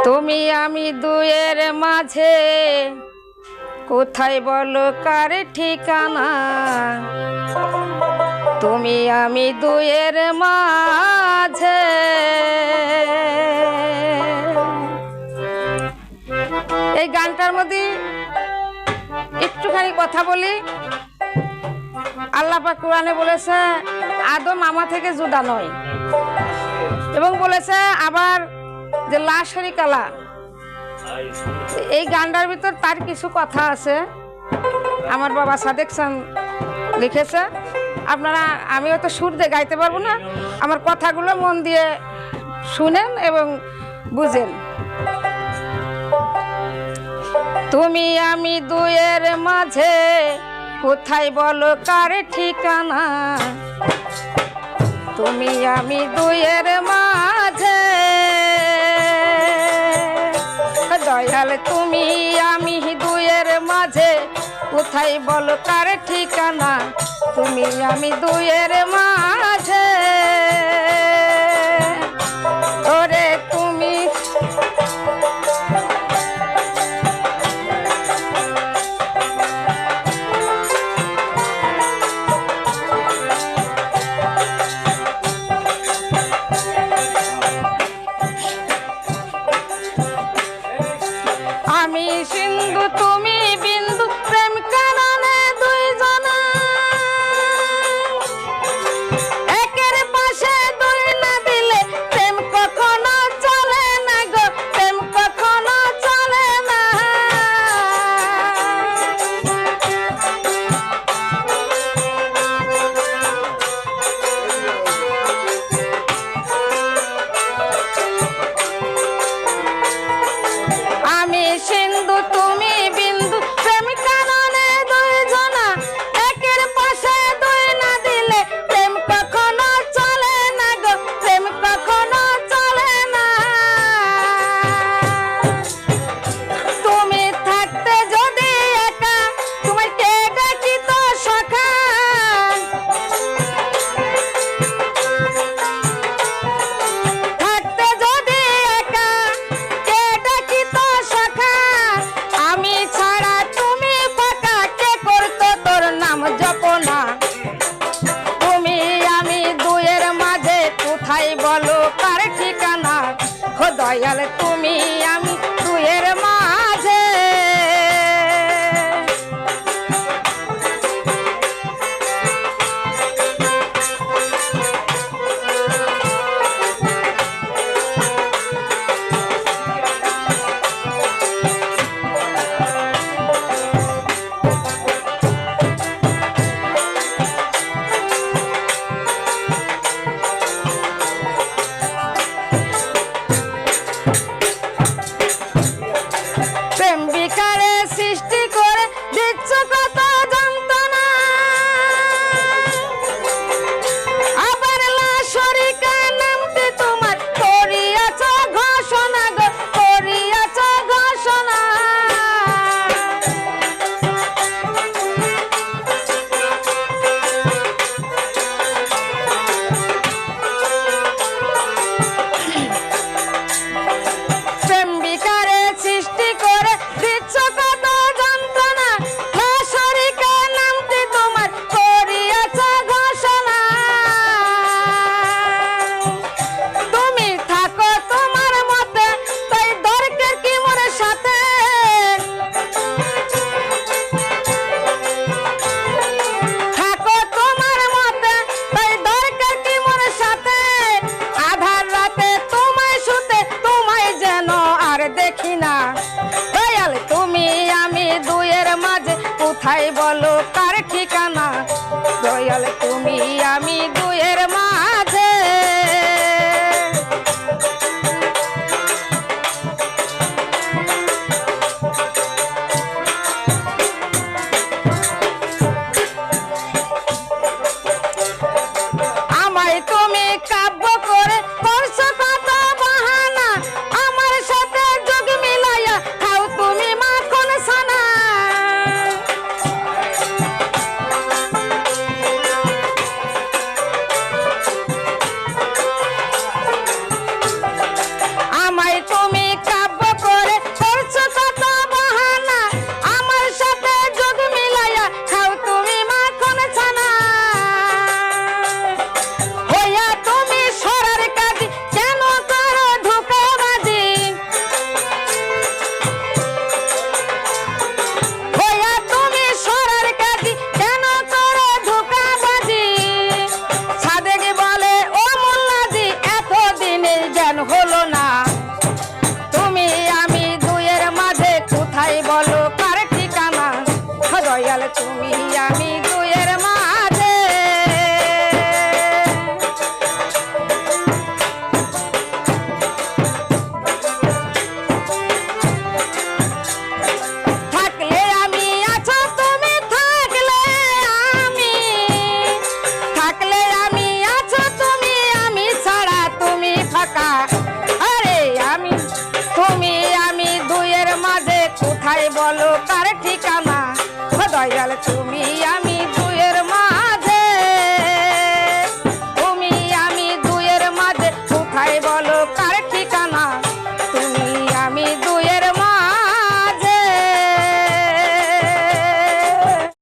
তুমি আমি দুয়ের মাঝে কোথায় বলো কার ঠিকানা। তুমি আমি দুয়ের মাঝে। এই গানটার মধ্যে একটুখানি কথা বলি। আল্লাহ পাক কোরআনে বলেছে আদম মামা থেকে জুদা নয়, এবং বলেছে আবার যে লা শারিকা লাহ। এই গানটার ভিতর তার কিছু কথা আছে, আমার বাবা সাদেক খান লিখেছে। আপনারা, আমি হয়তো সুর দিয়ে গাইতে পারবো না, আমার কথাগুলো মন দিয়ে শুনেন এবং বুঝেন। তুমি আমি দুয়ের মাঝে কোথায় বলো কার ঠিকানা। তুমি আমি দুয়ের মাঝে, দয়াল তুমি আমি দুয়ের মাঝে কোথায় বলো কার ঠিকানা। তুমি আমি দুয়ের মাঝে, ওরে তুমি আমি সিন্ধু তুমি বিন্দু, প্রেম কারণে দুইজনা একের পাশে দুই না দিলে প্রেম কখনো চলে না গো, প্রেম কখনো চলে না। আমি সিন্ধু তুমি বিন্দু, প্রেম কারণে দুইজনা একের পাশে দুই না দিলে প্রেম কখনো চলে না গো, প্রেম কখনো চলে না। তুমি থাকতে যদি একা তোমার কে ডাকিত সখা। থাকতে যদি একা কে ডাকিত সখা। আমি ছাড়া তুমি ফাঁকা, কে করতো তোর নাম জপনা। তুমি আমি দুয়ের মাঝে কোথায় বলো কার ঠিকানা। ও দয়াল তুমি আমি দুয়ের মাঝে। প্রেম বিকারে সৃষ্টি করে দিচ্ছ কত যন্ত্রণা। আবার লা শারিকা নামটি তোমার করিয়াছ ঘোষণা গো, করিয়াছ ঘোষণা। প্রেম বিকারে সৃষ্টি করে দিচ্ছ কত যন্ত্রণা। লা শারিকা নামটি তোমার করিয়াছ ঘোষণা। তুমি থাকো তোমার মতে, তাই দরকার কি মোর সাথে। থাকো তোমার মতে, তাই দরকার কি মোর সাথে। আধার রাতে তোমায় শুতে, তোমায় যেন আর দেখি না। দয়াল তুমি আমি দুয়ের মাঝে কোথায় বলো কার ঠিকানা। দয়াল তুমি আমি দুয়ের মাঝে। আমায় তুমি কাব্য করে করছো কত বাহানা। আমার সাথে যোগ মিলাইয়া খাও তুমি মাখন ছানা। তুমি